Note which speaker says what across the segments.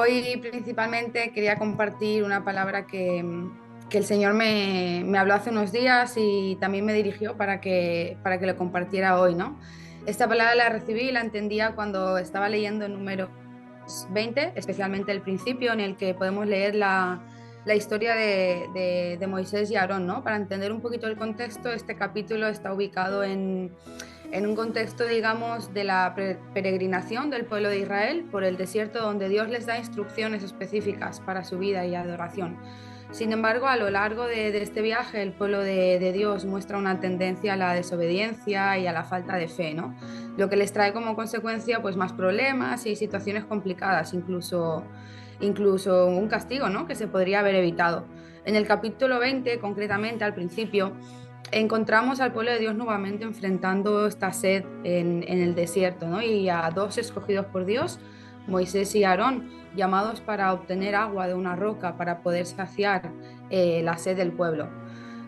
Speaker 1: Hoy principalmente quería compartir una palabra que el Señor me habló hace unos días y también me dirigió para que lo compartiera hoy, ¿no? Esta palabra la recibí y la entendía cuando estaba leyendo Números 20, especialmente el principio en el que podemos leer la historia de Moisés y Aarón, ¿no? Para entender un poquito el contexto, este capítulo está ubicado en un contexto, digamos, de la peregrinación del pueblo de Israel por el desierto donde Dios les da instrucciones específicas para su vida y adoración. Sin embargo, a lo largo de este viaje, el pueblo de Dios muestra una tendencia a la desobediencia y a la falta de fe, ¿no? Lo que les trae como consecuencia pues, más problemas y situaciones complicadas, incluso un castigo, ¿no? Que se podría haber evitado. En el capítulo 20, concretamente al principio, encontramos al pueblo de Dios nuevamente enfrentando esta sed en el desierto, ¿no? Y a dos escogidos por Dios, Moisés y Aarón, llamados para obtener agua de una roca para poder saciar la sed del pueblo.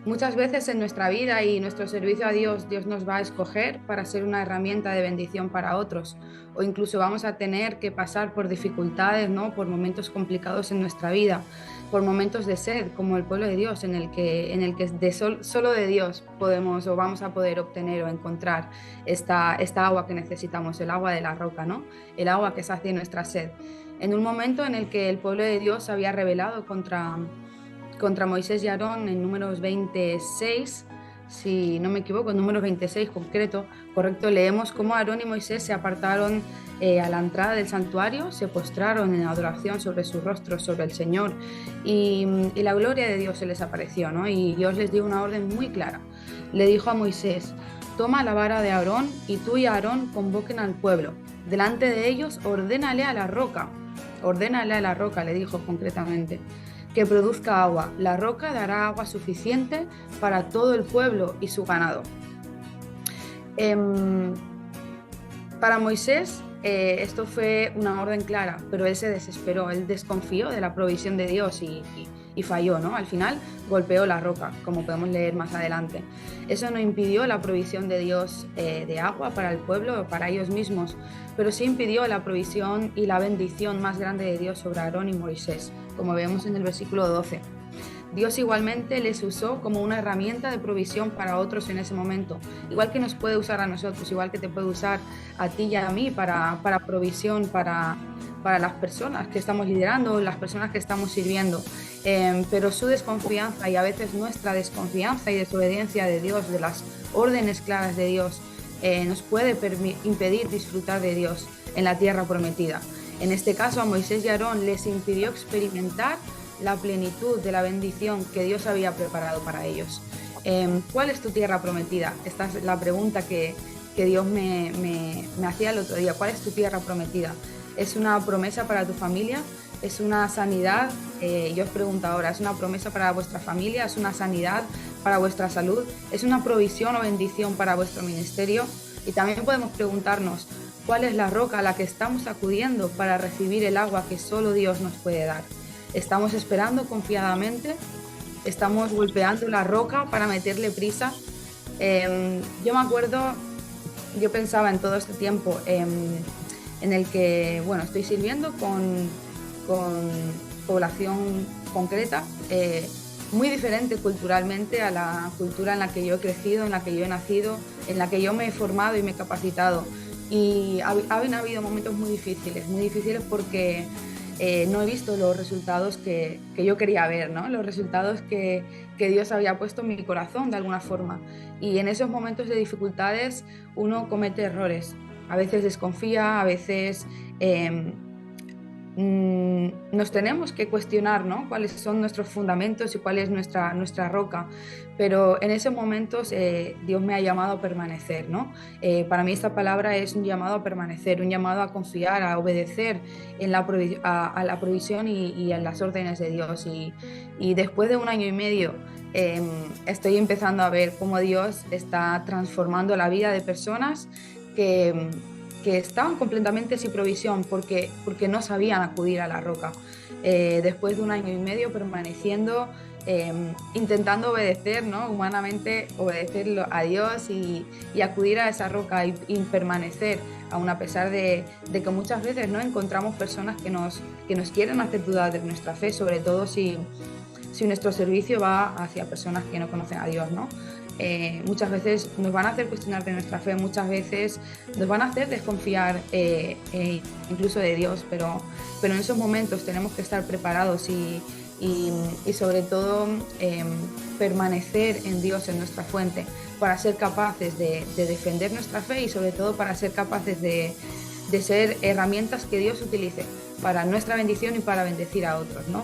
Speaker 1: Muchas veces en nuestra vida y nuestro servicio a Dios, Dios nos va a escoger para ser una herramienta de bendición para otros, o incluso vamos a tener que pasar por dificultades, ¿no? Por momentos complicados en nuestra vida, por momentos de sed, como el pueblo de Dios, en el que solo de Dios podemos o vamos a poder obtener o encontrar esta agua que necesitamos, el agua de la roca, ¿no? El agua que sacia nuestra sed. En un momento en el que el pueblo de Dios se había rebelado contra Moisés y Aarón en Números 26, si no me equivoco, en Números 26 concreto, correcto, leemos cómo Aarón y Moisés se apartaron a la entrada del santuario, se postraron en adoración sobre sus rostros, sobre el Señor, y la gloria de Dios se les apareció, ¿no? Y Dios les dio una orden muy clara. Le dijo a Moisés: toma la vara de Aarón y tú y Aarón convoquen al pueblo. Delante de ellos ordénale a la roca, le dijo concretamente, que produzca agua. La roca dará agua suficiente para todo el pueblo y su ganado. Em, para Moisés esto fue una orden clara, pero él se desesperó, él desconfió de la provisión de Dios y falló, ¿no? Al final golpeó la roca, como podemos leer más adelante. Eso no impidió la provisión de Dios de agua para el pueblo o para ellos mismos, pero sí impidió la provisión y la bendición más grande de Dios sobre Aarón y Moisés, como vemos en el versículo 12. Dios igualmente les usó como una herramienta de provisión para otros en ese momento, igual que nos puede usar a nosotros, igual que te puede usar a ti y a mí para provisión, para las personas que estamos liderando, las personas que estamos sirviendo. Pero su desconfianza y a veces nuestra desconfianza y desobediencia de Dios, de las órdenes claras de Dios, nos puede impedir disfrutar de Dios en la tierra prometida. En este caso, a Moisés y a Aarón les impidió experimentar la plenitud de la bendición que Dios había preparado para ellos. ¿Cuál es tu tierra prometida? Esta es la pregunta que Dios me hacía el otro día. ¿Cuál es tu tierra prometida? ¿Es una promesa para tu familia? ¿Es una sanidad? Yo os pregunto ahora, ¿es una promesa para vuestra familia? ¿Es una sanidad para vuestra salud? ¿Es una provisión o bendición para vuestro ministerio? Y también podemos preguntarnos, ¿cuál es la roca a la que estamos acudiendo para recibir el agua que solo Dios nos puede dar? ¿Estamos esperando confiadamente? ¿Estamos golpeando la roca para meterle prisa? Yo me acuerdo, yo pensaba en todo este tiempo en el que, bueno, estoy sirviendo con población concreta, muy diferente culturalmente a la cultura en la que yo he crecido, en la que yo he nacido, en la que yo me he formado y me he capacitado. Y han habido momentos muy difíciles porque no he visto los resultados que yo quería ver, ¿no? Los resultados que Dios había puesto en mi corazón de alguna forma. Y en esos momentos de dificultades uno comete errores. A veces desconfía, a veces nos tenemos que cuestionar, ¿no? Cuáles son nuestros fundamentos y cuál es nuestra roca. Pero en esos momentos Dios me ha llamado a permanecer, ¿no? Para mí esta palabra es un llamado a permanecer, un llamado a confiar, a obedecer a la provisión y en las órdenes de Dios. Y después de un año y medio estoy empezando a ver cómo Dios está transformando la vida de personas que que estaban completamente sin provisión porque no sabían acudir a la roca. Después de un año y medio permaneciendo, intentando obedecer, ¿no? Humanamente, obedecer a Dios y acudir a esa roca y permanecer aún a pesar de que muchas veces no encontramos personas que nos quieren hacer dudar de nuestra fe, sobre todo si nuestro servicio va hacia personas que no conocen a Dios, ¿no? Muchas veces nos van a hacer cuestionar de nuestra fe, muchas veces nos van a hacer desconfiar incluso de Dios, pero en esos momentos tenemos que estar preparados y sobre todo permanecer en Dios, en nuestra fuente, para ser capaces de defender nuestra fe y sobre todo para ser capaces de ser herramientas que Dios utilice para nuestra bendición y para bendecir a otros, ¿no?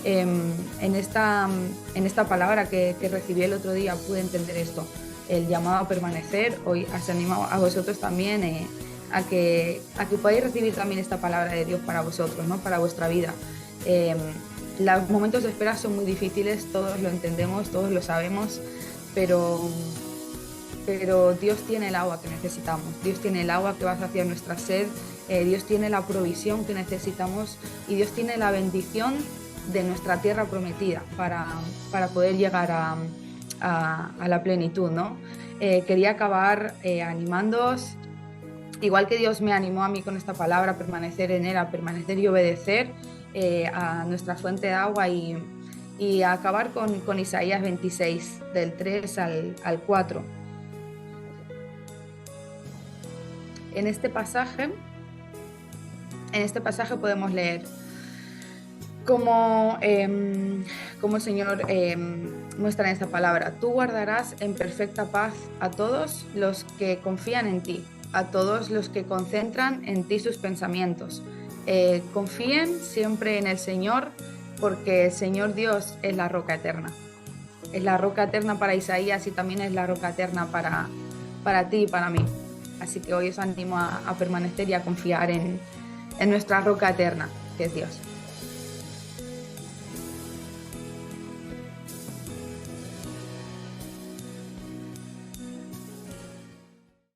Speaker 1: En esta palabra que recibí el otro día pude entender esto, el llamado a permanecer. Hoy os animo a vosotros también a que podáis recibir también esta palabra de Dios para vosotros, ¿no? Para vuestra vida. Los momentos de espera son muy difíciles, todos lo entendemos, todos lo sabemos, pero Dios tiene el agua que necesitamos, Dios tiene el agua que va a saciar nuestra sed, Dios tiene la provisión que necesitamos y Dios tiene la bendición de nuestra tierra prometida para poder llegar a la plenitud, ¿no? Quería acabar animándoos, igual que Dios me animó a mí con esta palabra, a permanecer en Él, a permanecer y obedecer a nuestra fuente de agua y a acabar con Isaías 26, del 3 al 4. En este pasaje podemos leer como el Señor muestra en esta palabra: tú guardarás en perfecta paz a todos los que confían en ti, a todos los que concentran en ti sus pensamientos. Confíen siempre en el Señor, porque el Señor Dios es la roca eterna. Es la roca eterna para Isaías y también es la roca eterna para ti y para mí. Así que hoy os animo a permanecer y a confiar en nuestra roca eterna, que es Dios.